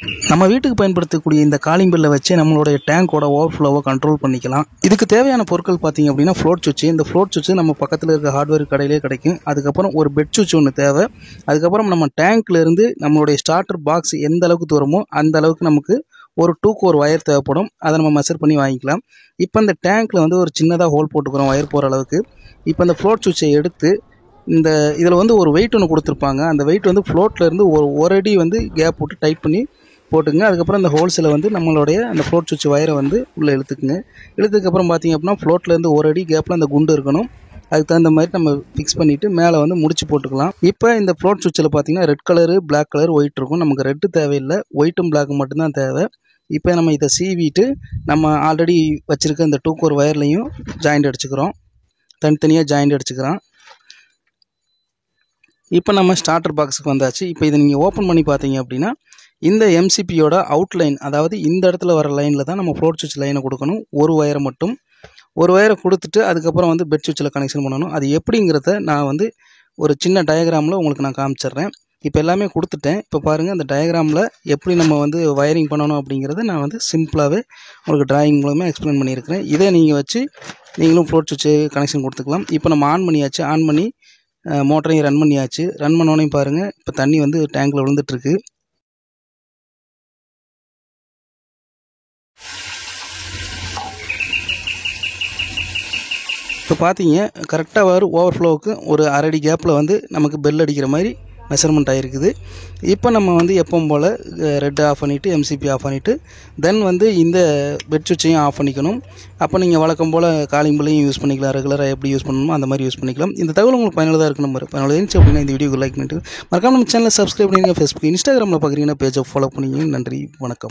நம்ம வீட்டுக்கு பயன்படுத்தக்கூடிய இந்த காலிங் பெல்லை வச்சு நம்மளுடைய டேங்கோட ஓவர்ஃப்ளோவை கண்ட்ரோல் பண்ணிக்கலாம். இதுக்கு தேவையான பொருட்கள் பார்த்தீங்க அப்படின்னா ஃப்ளோட் சுவிட்ச். இந்த ஃப்ளோட் சுவிட்ச் நம்ம பக்கத்தில் இருக்க ஹார்ட்வேர் கடையிலே கிடைக்கும். அதுக்கப்புறம் ஒரு பெட் சுவிட்ச் ஒன்று தேவை. அதுக்கப்புறம் நம்ம டேங்க்லேருந்து நம்மளுடைய ஸ்டார்டர் பாக்ஸ் எந்த அளவுக்கு தூரமோ அந்த அளவுக்கு நமக்கு ஒரு 2 கோர் ஒயர் தேவைப்படும். அதை நம்ம மெஷர் பண்ணி வாங்கிக்கலாம். இப்போ இந்த டேங்க்கில் வந்து ஒரு சின்னதாக ஹோல் போட்டுக்கிறோம் ஒயர் போகிற அளவுக்கு. இப்போ இந்த ஃப்ளோட் சுவிட்சை எடுத்து இதில் வந்து ஒரு வெயிட் ஒன்று கொடுத்துருப்பாங்க. அந்த வெயிட் வந்து ஃப்ளோட்லேருந்து ஒரு அடி வந்து கேப் விட்டு டைட் பண்ணி போட்டுங்க. அதுக்கப்புறம் இந்த ஹோல்ஸில் வந்து நம்மளுடைய அந்த ஃப்ளோட் சுவிட்ச் வயரை வந்து உள்ளே இழுத்துக்குங்க. இழுத்துக்கப்புறம் பார்த்திங்க அப்படின்னா ஃப்ளோட்லேருந்து ஒரு அடி கேப்பில் அந்த குண்டு இருக்கணும். அதுக்கு தகுந்த மாதிரி நம்ம ஃபிக்ஸ் பண்ணிவிட்டு மேலே வந்து முடிச்சு போட்டுக்கலாம். இப்போ இந்த ஃப்ளோட் சுவிட்சில் பார்த்திங்கன்னா red colour, black colour, white இருக்கும். நமக்கு ரெட்டு தேவையில்லை, ஒயிட்டும் பிளாக்கும் மட்டும்தான் தேவை. இப்போ நம்ம இதை சீவிட்டு நம்ம ஆல்ரெடி வச்சுருக்க இந்த 2 கோர் ஒயர்லையும் ஜாயிண்ட் அடிச்சுக்கிறோம். தனித்தனியாக ஜாயிண்ட் அடிச்சுக்கிறோம். இப்போ நம்ம ஸ்டார்டர் பாக்ஸுக்கு வந்தாச்சு. இப்போ இதை நீங்கள் ஓப்பன் பண்ணி பார்த்தீங்க அப்படின்னா இந்த எம்சிபியோட அவுட்லைன், அதாவது இந்த இடத்துல வர லைனில் தான் நம்ம ஃப்ளோட் சுவிட்ச் லைனை கொடுக்கணும். ஒரு ஒயரை மட்டும், ஒரு ஒயரை கொடுத்துட்டு அதுக்கப்புறம் வந்து பெட் சுவிட்சில் கனெக்ஷன் பண்ணணும். அது எப்படிங்கிறத நான் வந்து ஒரு சின்ன டயக்ராமில் உங்களுக்கு நான் காமிச்சிட்றேன். இப்போ எல்லாமே கொடுத்துட்டேன். இப்போ பாருங்கள், அந்த டயக்ராமில் எப்படி நம்ம வந்து வயரிங் பண்ணணும் அப்படிங்கிறத நான் வந்து சிம்பிளாகவே உங்களுக்கு டிராயிங் மூலமாக எக்ஸ்பிளைன் பண்ணியிருக்கிறேன். இதை நீங்கள் வச்சு நீங்களும் ஃப்ளோட் சுவிட்சு கனெக்ஷன் கொடுத்துக்கலாம். இப்போ நம்ம ஆன் பண்ணியாச்சு. ஆன் பண்ணி மோட்டரையும் ரன் பண்ணியாச்சு. ரன் பண்ணோனையும் பாருங்கள், இப்போ தண்ணி வந்து டேங்கில் விழுந்துட்டுருக்கு. இப்போ பார்த்தீங்க, கரெக்டாக வரும் ஓவர்ஃப்ளோவுக்கு ஒரு அரடி கேப்பில் வந்து நமக்கு பெல் அடிக்கிற மாதிரி மெஷர்மெண்ட் ஆகிருக்குது. இப்போ நம்ம வந்து எப்பவும் போல் ரெட் ஆஃப் பண்ணிவிட்டு எம்சிபி ஆஃப் பண்ணிவிட்டு தென் வந்து இந்த பெட் சுவிட்சையும் ஆஃப் பண்ணிக்கணும். அப்போ நீங்கள் வழக்கம் போல் காலிங் பெல்லையும் யூஸ் பண்ணிக்கலாம். ரெகுலராக எப்படி யூஸ் பண்ணணுமோ அந்த மாதிரி யூஸ் பண்ணிக்கலாம். இந்த தகவல் உங்களுக்கு பயனுள்ளதாக இருக்கு. நம்ம பயனுள்ளதாக இருந்துச்சு அப்படின்னா இந்த வீடியோக்கு லைக் பண்ணிட்டு மறக்காம நம்ம சேனலை சப்ஸ்கிரைப் பண்ணிங்க. ஃபேஸ்புக், இன்ஸ்டாகிராமில் பார்க்குறீங்கன்னா பேஜை ஃபாலோ பண்ணிங்க. நன்றி, வணக்கம்.